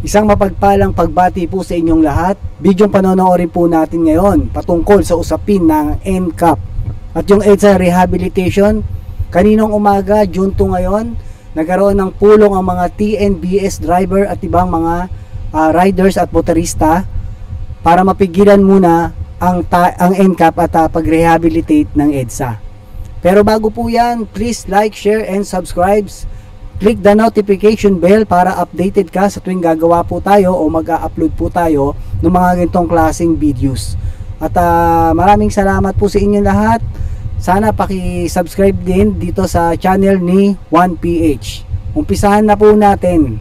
Isang mapagpalang pagbati po sa inyong lahat. Bidyong panonoorin po natin ngayon patungkol sa usapin ng NCAP at yung EDSA rehabilitation. Kaninong umaga, June 2 ngayon, nagkaroon ng pulong ang mga TNBS driver at ibang mga riders at motorista para mapigilan muna ang NCAP at pag-rehabilitate ng EDSA. Pero bago po yan, please like, share, and subscribe. Click the notification bell para updated ka sa tuwing gagawa po tayo o mag-upload po tayo ng mga ganitong klaseng videos. At maraming salamat po sa inyo lahat. Sana paki-subscribe din dito sa channel ni 1PH. Umpisahan na po natin.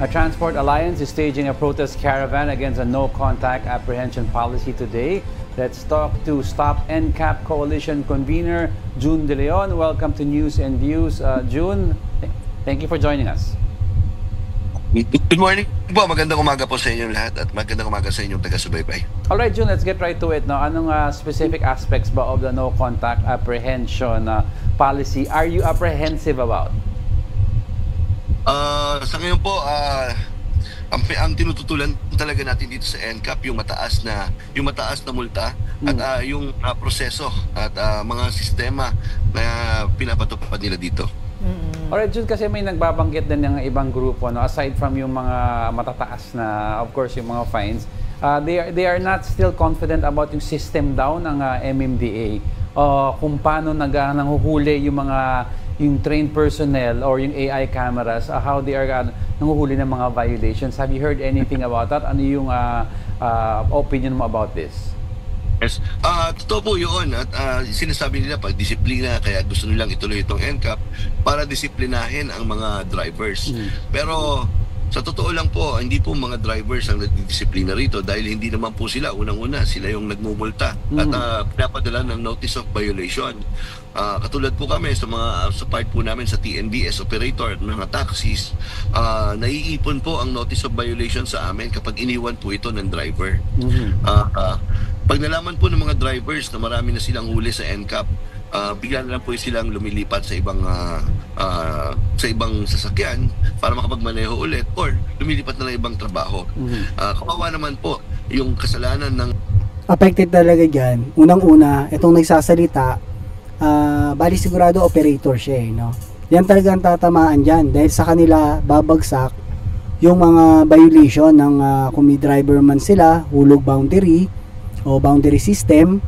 A Transport Alliance is staging a protest caravan against a no-contact apprehension policy today. Let's talk to Stop NCAP Coalition convener June De Leon. Welcome to News and Views. June, thank you for joining us. Good morning po. Magandang umaga po sa inyong lahat at magandang umaga sa inyong taga-subaybay. Alright, June, let's get right to it. No? Anong specific aspects ba of the no-contact apprehension policy are you apprehensive about? Sa ngayon po, ang tinututulan talaga natin dito sa NCAP yung mataas na multa at yung proseso at mga sistema na pinapatupad nila dito. Alright, Jun, kasi may nagbabanggit din ng ibang grupo, no? Aside from yung mga matataas na, of course, yung mga fines, they are not still confident about yung system daw ng MMDA, kung paano nanghuhuli yung trained personnel or yung AI cameras, how they are nanguhuli ng mga violations. Have you heard anything about that? Ano yung opinion mo about this? Yes. Totoo po yun. At sinasabi nila pag disiplina, kaya gusto nilang ituloy itong NCAP para disiplinahin ang mga drivers. Pero sa totoo lang po, hindi po mga drivers ang nagdidisiplina rito dahil hindi naman po sila, unang-una, sila yung nagmumulta at pinapadala ng notice of violation. Katulad po kami sa part po namin sa TNBS operator at mga taxis, naiipon po ang notice of violation sa amin kapag iniwan po ito ng driver. Pag nalaman po ng mga drivers na marami na silang huli sa NCAP, bigla na lang po silang lumilipat sa ibang sasakyan para makapagmaneho ulit or lumilipat na lang ibang trabaho. Kawawa naman po yung kasalanan ng affected talaga dyan. Unang-una, itong nagsasalita, bali sigurado operator siya no? Yan talaga ang tatamaan dyan dahil sa kanila babagsak yung mga violation ng kung may driver man sila, hulog boundary o boundary system,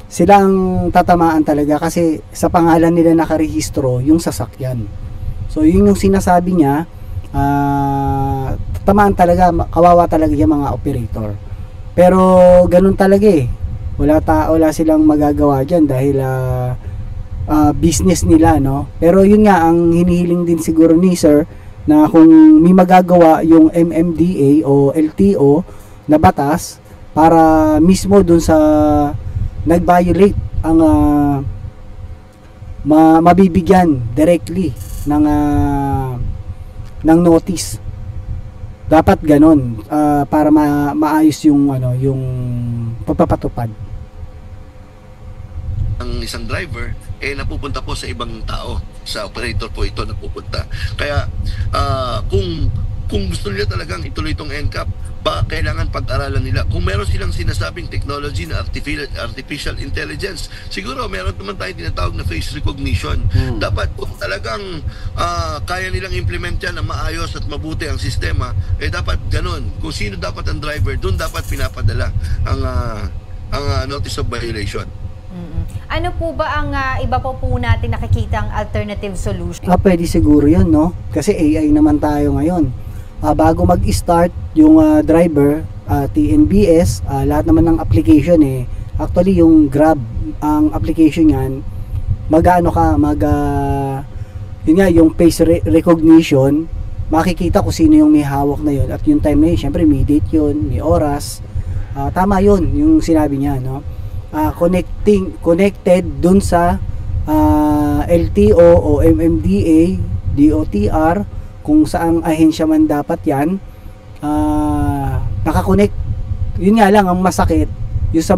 sila ang tatamaan talaga kasi sa pangalan nila nakarehistro yung sasakyan. So yun yung sinasabi niya, tatamaan talaga, kawawa talaga yung mga operator. Pero ganun talaga wala silang magagawa dyan dahil business nila, no? Pero yun nga ang hinihiling din siguro ni sir na kung may magagawa yung MMDA o LTO na batas para mismo dun sa nag-violate ang mabibigyan directly ng notice. Dapat ganon para maayos yung yung pagpapatupad. Ang isang driver napupunta po sa ibang tao, sa operator po ito napupunta. Kaya kung gusto nila talagang ituloy itong NCAP, kailangan pag-aralan nila. Kung meron silang sinasabing technology na artificial intelligence, siguro meron naman tayong tinatawag na face recognition. Dapat kung talagang kaya nilang implement yan na maayos at mabuti ang sistema, dapat ganun. Kung sino dapat ang driver, doon dapat pinapadala ang notice of violation. Ano po ba ang iba po natin nakikita ang alternative solution? Pwede siguro yun, no? Kasi AI naman tayo ngayon. Bago mag-start yung driver, TNBS, lahat naman ng application actually yung Grab, ang application yan, yun nga, yung face recognition, makikita kung sino yung may hawak na yun at yung time na yun, syempre may date yun, may oras, tama yun, yung sinabi niya, no? Connected dun sa LTO o MMDA, DOTR, kung saang ahensya man dapat yan, nakakonect. Yun nga lang ang masakit yung sa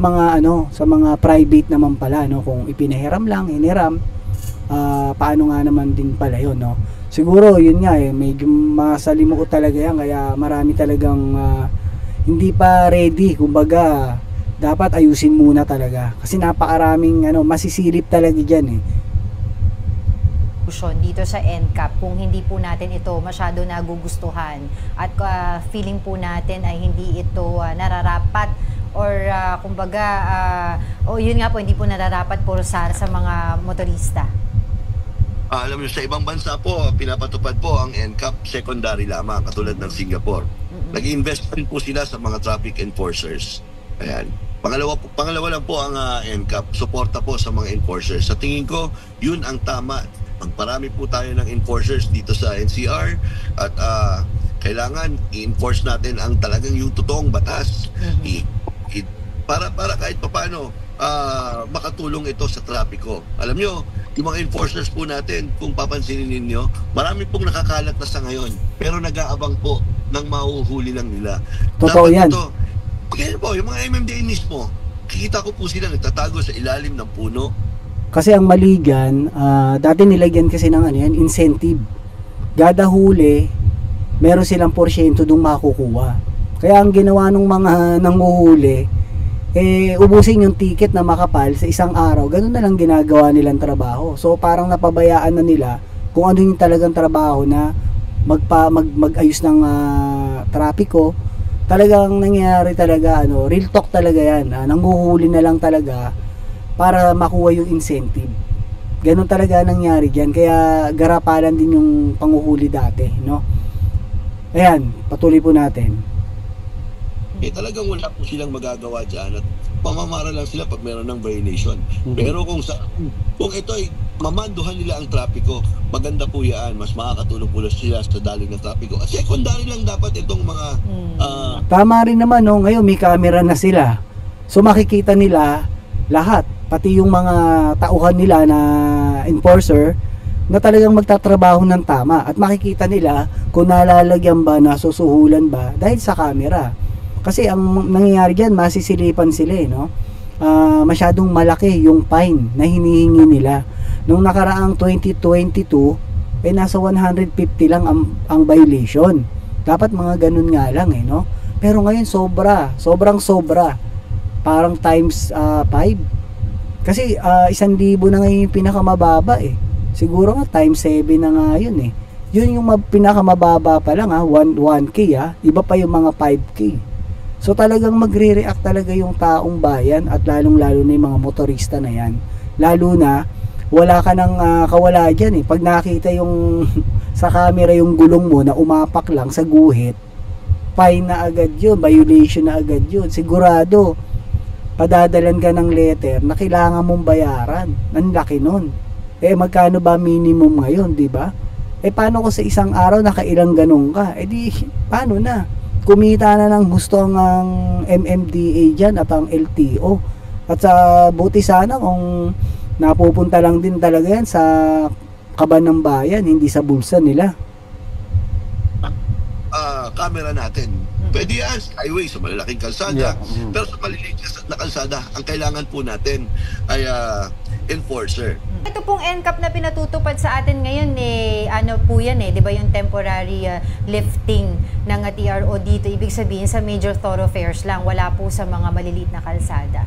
mga private naman pala, no? Kung ipinahiram lang, paano nga naman din pala yun, no? siguro yun nga medyo masalimuot talaga yan, kaya marami talagang hindi pa ready. Kumbaga dapat ayusin muna talaga kasi napakaraming masisilip talaga dyan Dito sa NCAP, kung hindi po natin ito masyado nagugustuhan at feeling po natin ay hindi ito nararapat or kumbaga yun nga po, hindi po nararapat po sa mga motorista. Alam niyo, sa ibang bansa po, pinapatupad po ang NCAP secondary lamang, katulad ng Singapore. Nag-invest rin po sila sa mga traffic enforcers. Ayan. Pangalawa lang po ang NCAP, suporta po sa mga enforcers. Sa tingin ko, yun ang tama. Magparami po tayo ng enforcers dito sa NCR at kailangan i-enforce natin ang talagang yung totoong batas. Para kahit papaano makatulong ito sa trapiko. Alam nyo, yung mga enforcers po natin, kung papansinin ninyo, marami pong nakakalat na sa ngayon, pero nag-aabang po ng mahuhuli lang nila. Totoo yan. Kaya po, yung mga MMDA mismo, kikita ko po sila nagtatago sa ilalim ng puno. Kasi ang mali dyan, dati nilagyan kasi ng incentive. Gada huli, meron silang porsyento dong makukuha. Kaya ang ginawa ng mga nanguhuli, ubusin yung ticket na makapal sa isang araw. Ganun na lang ginagawa nilang trabaho. So parang napabayaan na nila kung ano yung talagang trabaho na mag-ayos ng trapiko. Talagang nangyayari talaga, real talk talaga yan. Nanguhuli na lang talaga para makuha yung incentive. Ganun talaga nangyari dyan. Kaya garapalan din yung panguhuli dati, no? Ayan, patuloy po natin. Talagang wala po silang magagawa dyan at pamamara lang sila pag meron ng violation. Pero kung ito ay mamanduhan nila ang trapiko, maganda po yan. Mas makakatulong po sila sa daloy ng trapiko. At secondary lang dapat itong mga... Tama rin naman, no? Ngayon may camera na sila. So makikita nila lahat, pati yung mga tauhan nila na enforcer na talagang magtatrabaho ng tama at makikita nila kung nalalagyan ba, nasusuhulan ba dahil sa camera. Kasi ang nangyayari dyan, masisilipan sila no? Masyadong malaki yung fine na hinihingi nila. Nung nakaraang 2022 nasa 150 lang ang violation. Dapat mga ganun nga lang no? Pero ngayon sobrang sobra. Parang times 5. Kasi 1,000 na ngayon yung pinakamababa Siguro nga times 7 na nga yun Yun yung pinakamababa pa lang 1K Iba pa yung mga 5K. So talagang magre-react talaga yung taong bayan at lalong-lalo na yung mga motorista na yan. Lalo na wala ka ng kawala dyan Pag nakita yung sa camera yung gulong mo na umapak lang sa guhit, fine na agad yun, violation na agad yun. Sigurado padadalan ka ng letter na kailangan mong bayaran. Ang laki nun. Magkano ba minimum ngayon, di ba? Paano kung sa isang araw nakailang ganun ka? Di, paano na? Kumita na ng gusto ang MMDA dyan at ang LTO. At sa buti sana kung napupunta lang din talaga yan sa kaban ng bayan, hindi sa bulsa nila. Camera natin. Pwede yan sa highway, sa malalaking kalsada. Pero sa maliliit na kalsada, ang kailangan po natin ay enforcer. Ito pong NCAP na pinatutupad sa atin ngayon ano po yan 'di ba yung temporary lifting ng TRO dito, ibig sabihin sa major thoroughfares lang, wala po sa mga maliliit na kalsada.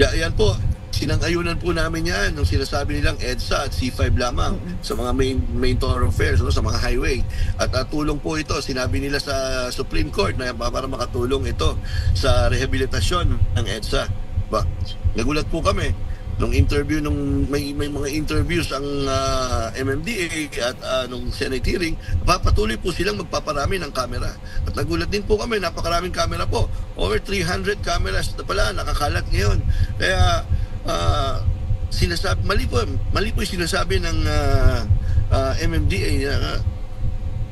Yan po. Sinang-ayunan po namin yan nung sinasabi nilang EDSA at C5 lamang sa mga main thoroughfares, sa mga highway. At tulong po ito, sinabi nila sa Supreme Court na para makatulong ito sa rehabilitasyon ng EDSA. Nagulat po kami nung interview, may mga interviews ang MMDA at nung Senate hearing, patuloy po silang magpaparami ng camera. At nagulat din po kami, napakaraming camera po. Over 300 cameras na pala nakakalat ngayon. Kaya mali po yung sinasabi ng MMDA na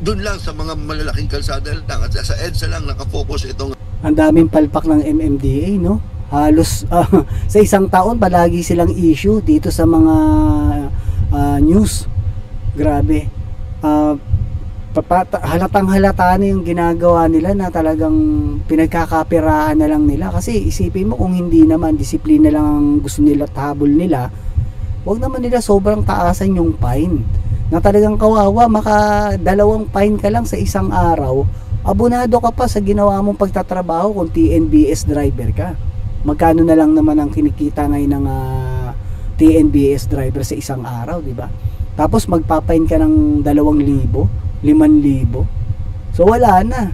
doon lang sa mga malalaking kalsada lang at sa EDSA lang nakafocus itong. Ang daming palpak ng MMDA, no? Halos sa isang taon palagi silang issue dito sa mga news. Grabe. Halatang halata na yung ginagawa nila na talagang pinagkakapiraan na lang nila. Kasi isipin mo kung hindi naman disiplina lang ang gusto nila, habol nila, wag naman nila sobrang taasan yung fine. na talagang kawawa, makadalawang fine ka lang sa isang araw, abonado ka pa sa ginawa mong pagtatrabaho kung TNBS driver ka. Magkano na lang naman ang kinikita ngayon ng TNBS driver sa isang araw, di ba? Tapos magpapain ka ng 2,000, 5,000. So wala na.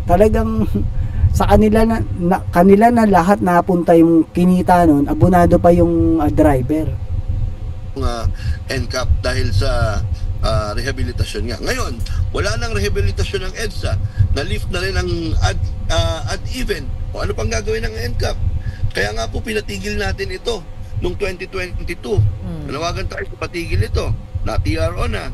Talagang sa kanila na lahat napunta yung kinita nun, abonado pa yung driver. NCAP dahil sa rehabilitasyon nga. Ngayon, wala nang rehabilitasyon ng EDSA. Na-lift na rin ang ad even. O ano pang gagawin ng NCAP? Kaya nga po pinatigil natin ito noong 2022. Nanawagan tayo sa patigil ito. Na-TRO na.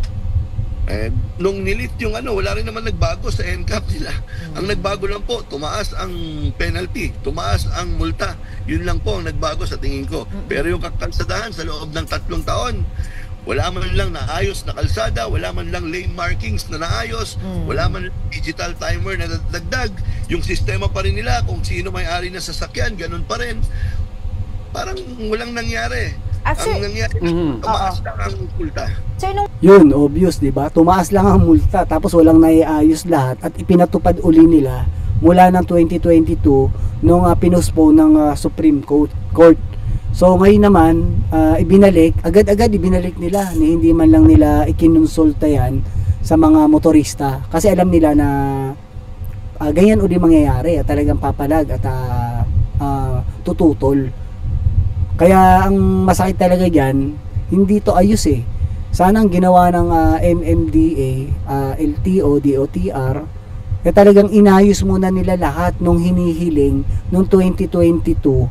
Nung nilift yung wala rin naman nagbago sa NCAP nila. Ang nagbago lang po, tumaas ang penalty, tumaas ang multa. Yun lang po ang nagbago sa tingin ko. Pero yung kakalsadahan sa loob ng 3 taon, wala man lang naayos na kalsada, wala man lang lane markings na naayos, wala man lang digital timer na dagdag. Yung sistema pa rin nila, kung sino may-ari na sasakyan, ganun pa rin. Parang walang nangyari. Ang nangyari, tumaas lang ang multa. Yun, obvious, di ba? Tumaas lang ang multa, tapos walang naiayos lahat at ipinatupad uli nila mula ng 2022 nung pinospone ng Supreme Court. So ngayon naman, agad-agad ibinalik nila, ni hindi man lang nila ikinonsulta yan sa mga motorista kasi alam nila na ganyan uli mangyayari at talagang papalag at tututol. Kaya ang masakit talaga dyan, hindi to ayos eh. Sana ang ginawa ng MMDA, LTO, DOTR, talagang inayos muna nila lahat nung hinihiling nung 2022.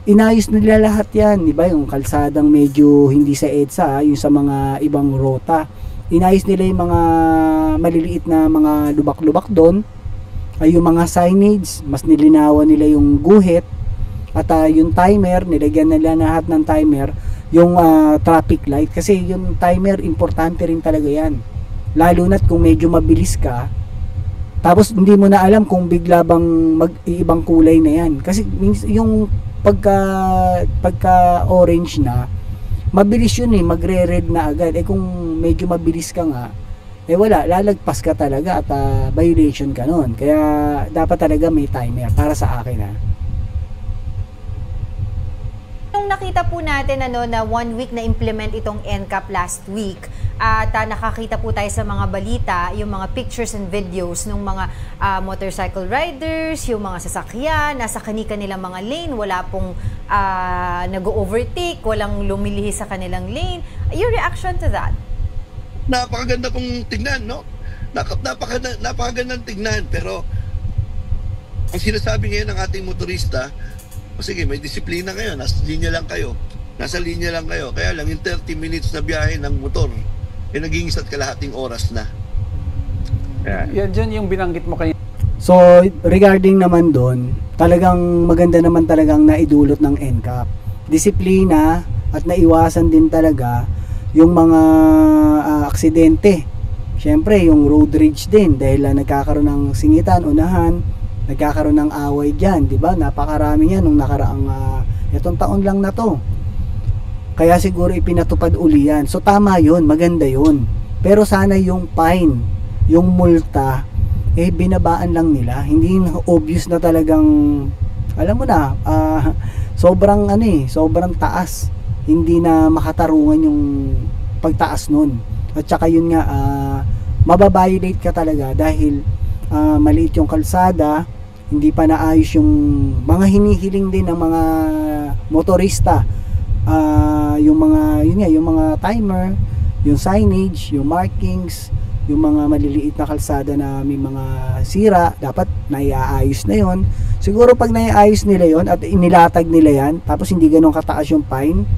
Inayos nila lahat yan, di ba? Yung kalsadang medyo hindi sa EDSA, yung sa mga ibang rota. Inayos nila yung mga maliliit na mga lubak-lubak doon. Yung mga signage, mas nilinawan nila yung guhit. At yung timer, nilagyan nila lahat ng timer, yung traffic light. Kasi yung timer, importante rin talaga yan. Lalo na't kung medyo mabilis ka, tapos hindi mo na alam kung bigla bang mag-iibang kulay na yan. Kasi yung pagka orange na, mabilis yun magre-red na agad. Kung medyo mabilis ka nga, wala, lalagpas ka talaga at violation ka nun. Kaya dapat talaga may timer para sa akin Nung nakita po natin na 1 week na implement itong NCAP last week at nakakita po tayo sa mga balita, yung mga pictures and videos ng mga motorcycle riders, yung mga sasakyan, nasa kanilang mga lane, wala pong nag-overtake, walang lumilihis sa kanilang lane. Your reaction to that? Napakaganda pong tignan, no? Napakagandang tignan, pero ang sinasabi ngayon ng ating motorista, sige, may disiplina kayo, nasa linya lang kayo, kaya lang yung 30 minutes na biyahe ng motor, naging isa't kalahating oras na. Yan dyan yung binanggit mo kanina. So, regarding naman doon, talagang maganda naman talagang naidulot ng NCAP. Disiplina at naiwasan din talaga yung mga aksidente. Siyempre, yung road rage din dahil nagkakaroon ng singitan, unahan, nagkakaroon ng away dyan, di ba? Napakarami yan nung nakaraang itong taon lang na to. Kaya siguro ipinatupad uli yan. So tama yun, maganda yun. Pero sana yung fine, yung multa, binabaan lang nila. Hindi obvious na talagang, alam mo na, sobrang sobrang taas. Hindi na makatarungan yung pagtaas nun. At saka yun nga, mababiolate ka talaga dahil maliit yung kalsada, hindi pa naayos yung mga hinihiling din ng mga motorista, yung mga timer, yung signage, yung markings, yung mga maliliit na kalsada na may mga sira, dapat naiaayos na yon. Siguro pag naiaayos nila yon at inilatag nila yan, tapos hindi ganun kataas yung fine,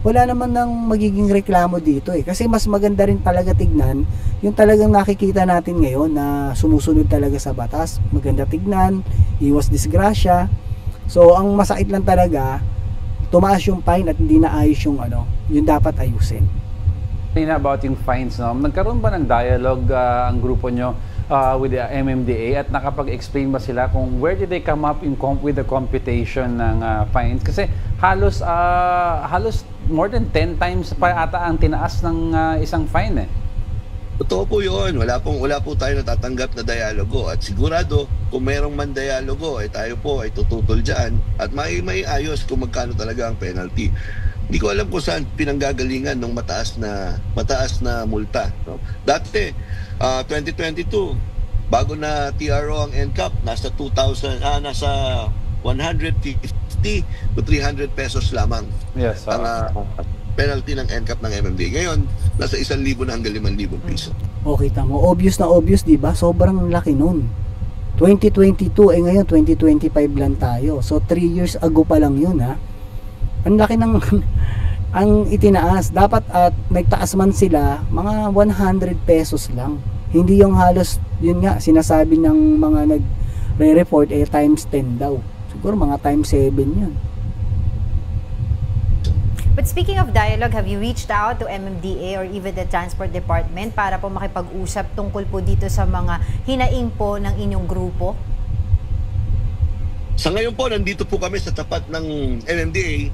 wala naman nang magiging reklamo dito kasi mas maganda rin talaga tignan yung talagang nakikita natin ngayon na sumusunod talaga sa batas. Maganda tignan, iwas disgrasya. So ang masakit lang talaga, tumaas yung fine at hindi naayos yung yung dapat ayusin. About yung fines, no? Nagkaroon ba ng dialogue ang grupo nyo with the MMDA at nakapag-explain ba sila kung where did they come up with the computation ng fines? Kasi halos more than 10 times pa ata ang tinaas ng isang fine eh. Totoo po yun. Wala po tayo natatanggap na dialogo. At sigurado, kung merong man dialogo, tayo po ay tututol dyan at may ayos kung magkano talaga ang penalty. Hindi ko alam kung saan pinanggagalingan ng mataas na multa. No? Dati, 2022, bago na TRO ang NCAP, nasa 150 to 300 pesos lamang. Yes. Ang penalty ng NCAP ng MMDA. Ngayon, nasa 1,000 na hanggang 5,000 piso. Okay, tamo. Obvious na obvious, di ba? Sobrang laki nun. 2022, ngayon 2025 lang tayo. So 3 years ago pa lang yun, ha? Ang laki ng ang itinaas. Dapat at nagtaas man sila, mga 100 pesos lang. Hindi yung halos, yun nga, sinasabi ng mga nagre-report, times 10 daw. Siguro mga times 7 yun. But speaking of dialogue, have you reached out to MMDA or even the Transport Department para po makipag-usap tungkol po dito sa mga hinaing po ng inyong grupo? Sa ngayon po, nandito po kami sa tapat ng MMDA.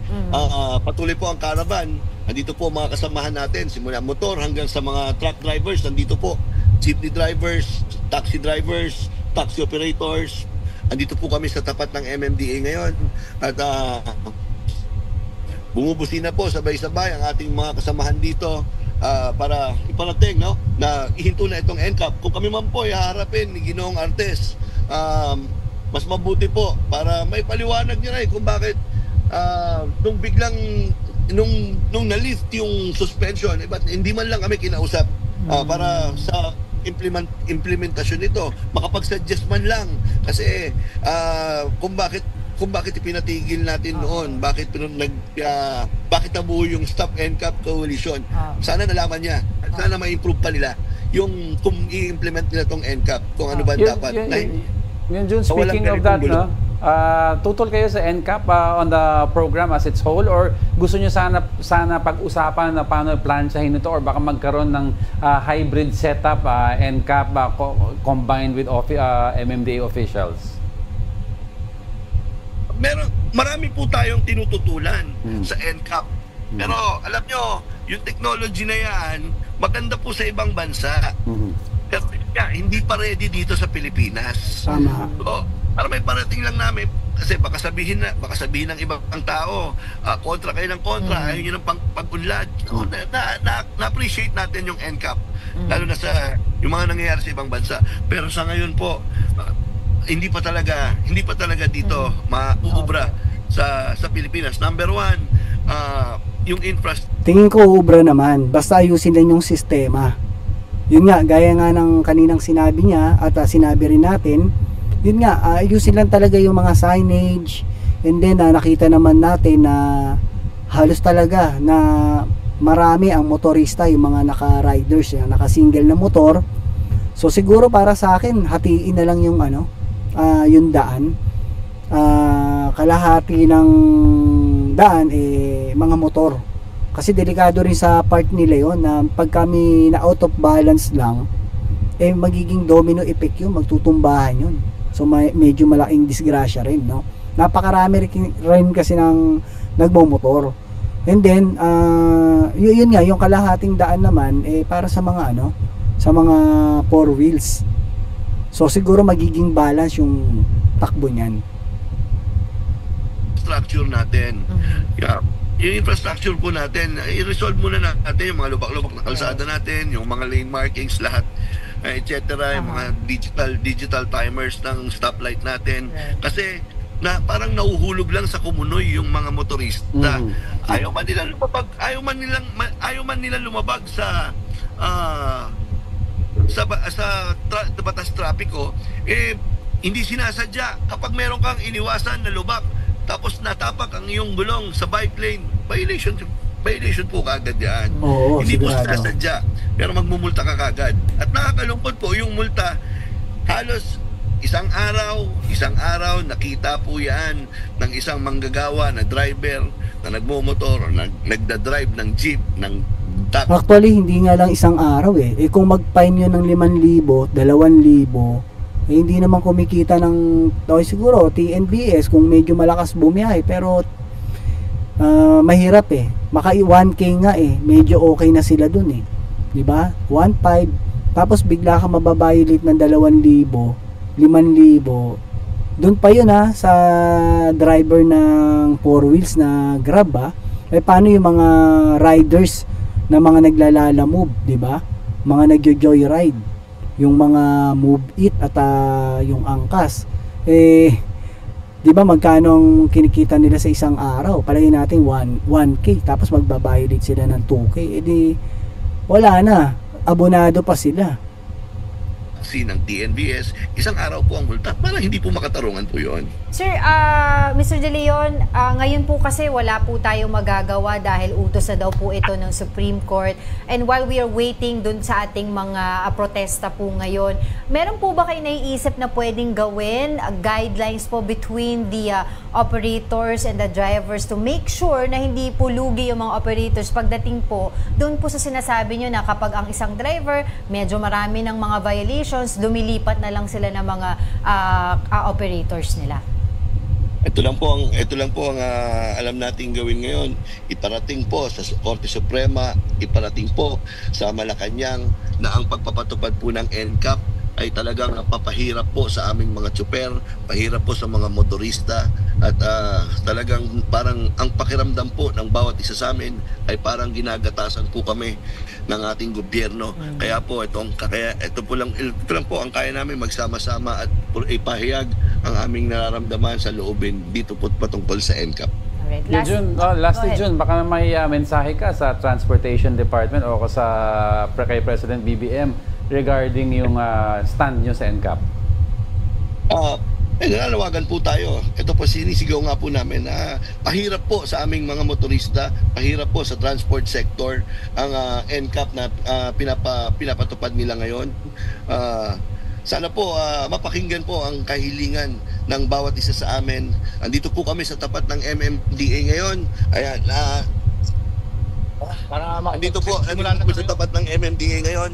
Patuloy po ang caravan. Nandito po mga kasamahan natin, simula motor hanggang sa mga truck drivers. Nandito po, jeepney drivers, taxi drivers, taxi operators. Nandito po kami sa tapat ng MMDA ngayon. At bumubusina po sabay-sabay ang ating mga kasamahan dito para iparating, no, na ihinto na itong NCAP. Kung kami man po ay haharapin ni Ginoong Artes, mas mabuti po para may paliwanag niya rin kung bakit nung biglang nung na-lift yung suspension, ba't hindi man lang kami kinausap para sa implementasyon nito, makapag-suggest man lang kasi kung bakit ipinatigil natin noon, bakit nabuo yung Stop NCAP Coalition. Sana nalaman niya, sana ma-improve pa nila yung kung i-implement nila tong NCAP, kung ano ba dapat. Yun, Jun, speaking of that, no, tutol kayo sa NCAP on the program as its whole, or gusto nyo sana pag-usapan na paano plansyahin ito, or baka magkaroon ng hybrid setup, NCAP combined with MMDA officials? Marami po tayong tinututulan sa NCAP. Pero alam nyo, yung technology na yan, maganda po sa ibang bansa. Pero hindi pa ready dito sa Pilipinas. Tama. So, para may parating lang namin, kasi baka sabihin ng ibang tao, kontra kayo ng kontra, ayaw nyo ng pag-unlad. Na-appreciate natin yung NCAP, lalo na sa yung mga nangyayari sa ibang bansa. Pero sa ngayon po, hindi pa talaga dito mauubra sa Pilipinas. Number one, yung infrastructure. Tingin ko uubra naman, basta ayusin lang yung sistema. Yun nga, gaya nga ng kaninang sinabi niya at sinabi rin natin, yun nga, ayusin lang talaga yung mga signage, and then nakita naman natin na halos talaga na marami ang motorista, yung mga naka-riders, yung naka-single na motor. So siguro para sa akin, hatiin na lang yung yung daan. Kalahati ng daan mga motor. Kasi delikado rin sa part nila yon na pag kami na out of balance lang, magiging domino effect yun, magtutumbahan yun. So medyo malaking disgrasya rin, no? Napakarami rin kasi ng nagmomotor. And then yun nga, yung kalahating daan naman para sa mga sa mga four wheels. So siguro magiging balance yung takbo niyan. Structure natin. Yeah. Yung infrastructure po natin, i-resolve muna natin yung mga lubak-lubak na kalsada natin, yung mga lane markings, lahat, etc. Yung mga digital timers ng stoplight natin. Kasi parang nauhulog lang sa kumunoy yung mga motorista. Ayaw man nila lumabag sa batas trapiko, hindi sinasadya. Kapag meron kang iniwasan na lubak, tapos natapak ang iyong gulong sa bike lane, violation po kagad yan. Oo, hindi po sigurado. sinasadya, pero magmumulta ka kagad. At nakakalungkot po yung multa, halos isang araw nakita po yan ng isang manggagawa na driver na nagmumotor, nagda-drive ng jeep, ng taxi. Actually, hindi nga lang isang araw kung mag-fine yun ng 5,000, 2,000, hindi naman kumikita ng siguro TNBS kung medyo malakas bumiyahe, pero mahirap maka 1K nga medyo okay na sila dun 'di ba? 1.5 tapos bigla ka mababayolate ng 2,000, 5,000. Doon pa yun sa driver ng 4 wheels na Grab paano yung mga riders na mga naglalala move, 'di ba? Mga nagjo-joyride, yung mga Move It at yung Angkas. 'Di ba magkano ang kinikita nila sa isang araw? Palagay natin 1K tapos magbabayolate sila ng 2K. Wala na. Abonado pa sila. Ng TNVS, isang araw po ang multa para hindi po makatarungan po yon. Sir, Mr. De Leon, ngayon po kasi wala po tayong magagawa dahil utos na daw po ito ng Supreme Court. And while we are waiting dun sa ating mga protesta po ngayon, meron po ba kayo naiisip na pwedeng gawin, guidelines po between the operators and the drivers to make sure na hindi po lugi yung mga operators pagdating po dun po sa sinasabi nyo na kapag ang isang driver medyo marami ng mga violations, lumilipat na lang sila ng mga operators nila? Ito lang po ang alam nating gawin ngayon. Iparating po sa Korte Suprema, iparating po sa Malacanang na ang pagpapatupad po ng NCAP ay talagang papahirap po sa aming mga tsuper, pahirap po sa mga motorista at talagang parang ang pakiramdam po ng bawat isa sa amin ay parang ginagatasan po kami ng ating gobyerno. Kaya po ito lang po ang kaya namin magsama-sama at ipahayag ang aming nararamdaman sa loobin dito po patungkol sa NCAP. Lastly, Jun, baka may mensahe ka sa Transportation Department o sa kay President BBM regarding yung stand nyo sa NCAP? Nalalawagan po tayo. Ito po sinisigaw nga po namin na pahirap po sa aming mga motorista, pahirap po sa transport sector ang NCAP na pinapatupad nila ngayon. Sana po mapakinggan po ang kahilingan ng bawat isa sa amin. Andito po kami sa tapat ng MMDA ngayon. Ayan, andito po sa tapat ng MMDA ngayon.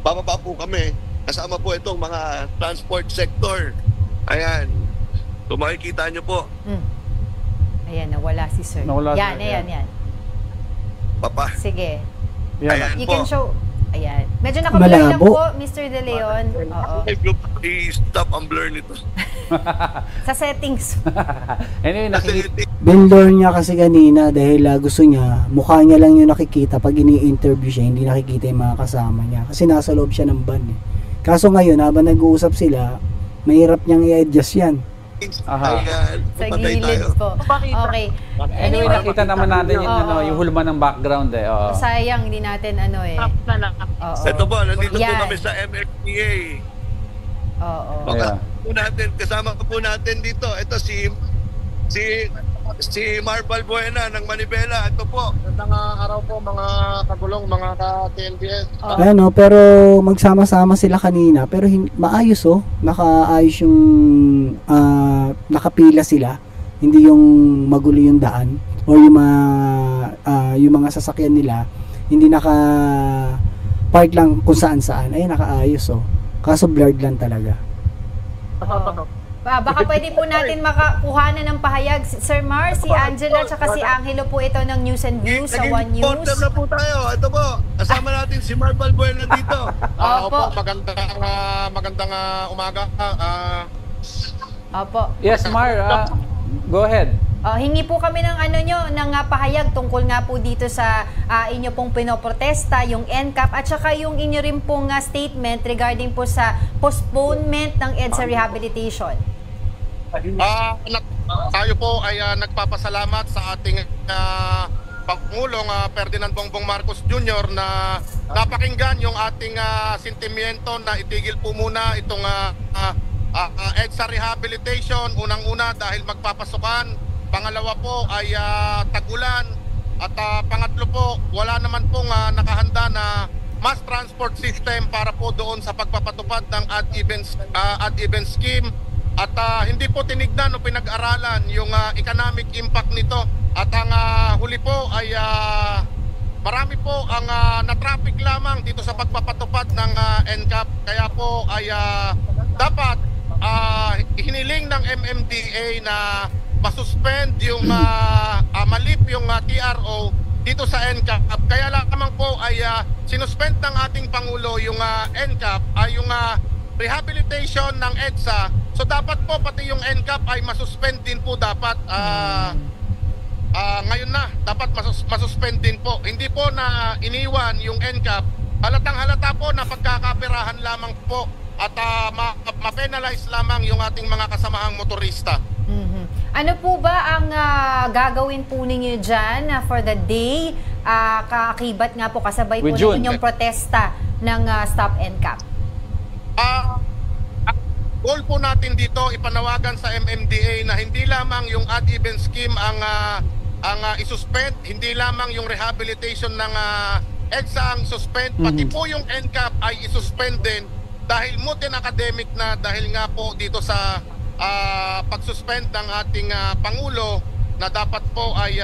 Bababa po kami. Kasama po itong mga transport sector. Ayan. Kung makikita nyo po. Ayan, nawala si Sir. Yan. Papa. Sige. Ayan You po. can show. Ayan. Medyo nakablur lang po, Mr. De Leon. Oo. I-stop ang blur nito. Sa settings. Anyway, Binlur niya kasi kanina dahil gusto niya, mukha niya lang yung nakikita pag ini-interview siya, hindi nakikita yung mga kasama niya kasi nasa loob siya ng van Kaso ngayon, habang nag-uusap sila, mahirap niyang i-adjust yan. Ayan, sa gilid po. Okay. Anyway, nakita naman natin yung hulma ng background Sayang, hindi natin Ito po, nandito po kami sa MFDA. Kasama po natin dito. Ito si Marval Buena ng Manibela. Ito po. Magandang araw po mga kagulong, mga ka-TNBS. Pero magsama-sama sila kanina. Pero maayos nakaayos yung nakapila sila. Hindi yung magulo yung daan or yung mga sasakyan nila hindi naka-park lang kung saan-saan. Ay, nakaayos Kaso blurred lang talaga. Baka pwede po natin makakuhanan ng pahayag. Sir Mar, si Angela at si Angelo po ito ng News and Views sa One News. Reporter na po tayo. Ito po, kasama natin si Marval Buena dito. Opo, magandang umaga. Opo. Yes, Mar, go ahead. Hingi po kami ng ng pahayag tungkol nga po dito sa inyo pong pinoprotesta, yung NCAP at saka yung inyo rin pong statement regarding po sa postponement ng EDSA rehabilitation. Tayo po ay nagpapasalamat sa ating Pangulong Ferdinand Bongbong Marcos Jr. na napakinggan yung ating sentimiento na itigil po muna itong EDSA rehabilitation. Unang-una dahil magpapasukan, pangalawa po ay tag-ulan, at pangatlo po wala naman pong nakahanda na mass transport system para po doon sa pagpapatupad ng ad-even scheme. At hindi po tinignan o pinag-aralan yung economic impact nito. At ang huli po ay marami po ang na-traffic lamang dito sa pagpapatupad ng NCAP. Kaya po ay dapat hiniling ng MMDA na masuspend yung malip yung TRO dito sa NCAP. Kaya lamang po ay sinuspend ng ating Pangulo yung NCAP ay yung rehabilitation ng EDSA. So dapat po pati yung NCAP ay masuspend din po dapat. Ngayon na dapat masuspend din po. Hindi po na iniwan yung NCAP. Halatang halata po na pagkakaperahan lamang po at ma-penalize lamang yung ating mga kasamahang motorista. Ano po ba ang gagawin po ninyo dyan for the day? Kaakibat nga po kasabay po ng inyong protesta ng Stop NCAP. Goal po natin dito, ipanawagan sa MMDA na hindi lamang yung odd even scheme ang isuspend, hindi lamang yung rehabilitation ng EDSA ang suspend, pati po yung NCAP ay isuspend din dahil mutin academic na dahil nga po dito sa pagsuspend ng ating Pangulo na dapat po ay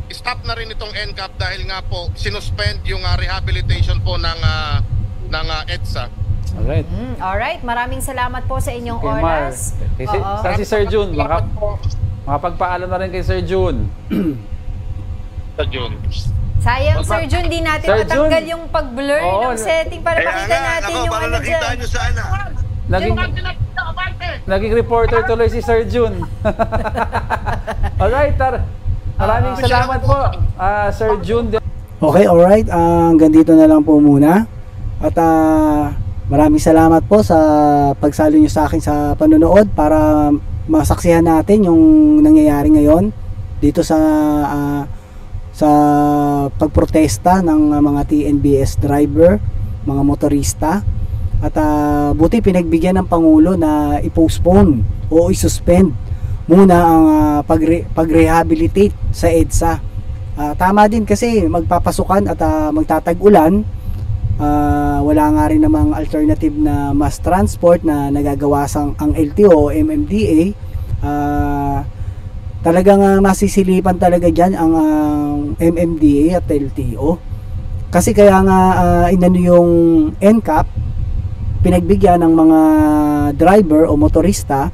stop na rin itong NCAP dahil nga po sinuspend yung rehabilitation po ng EDSA. Alright. Alright, maraming salamat po sa inyong oras. Si Sir Jun, makapagpaalam na rin kay Sir Jun. Sir Jun. Sayang, Sir Jun, di natin Sir matanggal Jun. yung pag-blur ng setting para makita natin yung para ano nakita dyan. nyo sana. Naging reporter tuloy si Sir Jun. Alright, maraming salamat po, Sir Jun. Okay, alright. Hanggang dito na lang po muna. At maraming salamat po sa pagsalo nyo sa akin sa panonood para masaksihan natin yung nangyayari ngayon dito sa pagprotesta ng mga TNBS driver, mga motorista. At buti pinagbigyan ng Pangulo na i-postpone o i-suspend muna ang pag-rehabilitate sa EDSA. Tama din kasi magpapasukan at magtatag-ulan. Wala nga rin namang alternative na mass transport na nagagawa ang LTO o MMDA. Talagang masisilipan talaga dyan ang MMDA at LTO. Kasi kaya nga inano yung NCAP, pinagbigyan ng mga driver o motorista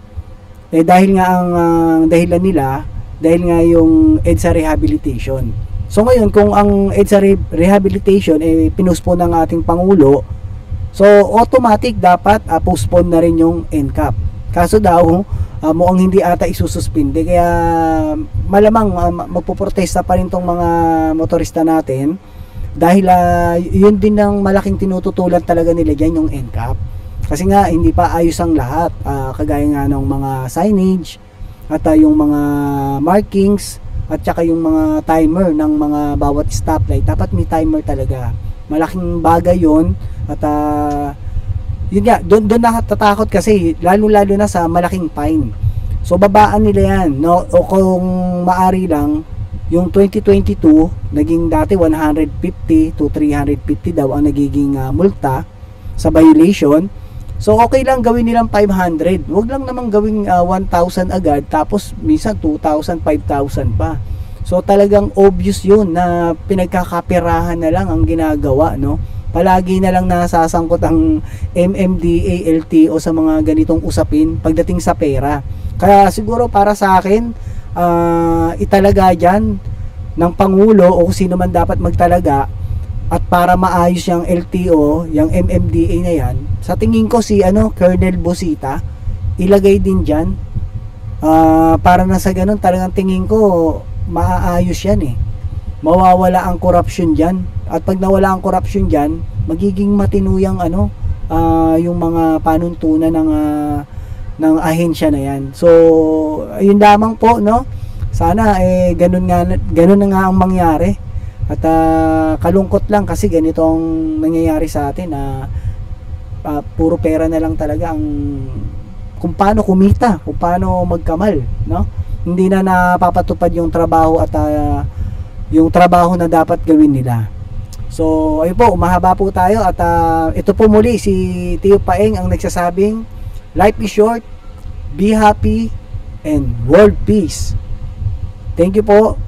dahil nga ang dahilan nila dahil nga yung EDSA rehabilitation. So ngayon kung ang EDSA rehabilitation pinuspone ng ating Pangulo, so automatic dapat postpone na rin yung NCAP. Kaso daw mukhang hindi ata isususpinde, kaya malamang magpoprotesta pa rin tong mga motorista natin dahil yun din ang malaking tinututulan talaga nila dyan, yung NCAP. Kasi nga hindi pa ayos ang lahat, kagaya nga ng mga signage at yung mga markings at saka yung mga timer ng mga bawat stoplight. Dapat may timer talaga. Malaking bagay yun. At yun nga, doon nakatatakot kasi lalo na sa malaking fine. So babaan nila yan, no? O kung maari lang yung 2022 naging dati 150 to 350 daw ang nagiging multa sa violation. So okay lang gawin nilang 500. Huwag lang namang gawing 1,000 agad tapos minsan 2,000, 5,000 pa. So talagang obvious yun na pinagkakapirahan na lang ang ginagawa, no? Palagi na lang nasasangkot ang MMDA, LTO sa mga ganitong usapin pagdating sa pera. Kaya siguro para sa akin, italaga dyan ng Pangulo o kung sino man dapat magtalaga at para maayos yung LTO, yung MMDA na yan, sa tingin ko si Colonel Busita, ilagay din dyan para na sa ganun talagang tingin ko maaayos yan mawawala ang corruption dyan. At pag nawala ang corruption dyan, magiging matinuyang yung mga panuntunan ng ahensya na yan. So ayun lamang po, no? Sana ganun na nga ang mangyari. At kalungkot lang kasi ganito ang nangyayari sa atin na puro pera na lang talaga ang kung paano kumita, kung paano magkamal, no? Hindi na napapatupad yung trabaho at yung trabaho na dapat gawin nila. So ayun po, umahaba po tayo at ito po muli si Tio Paeng ang nagsasabing life is short, be happy, and world peace. Thank you po.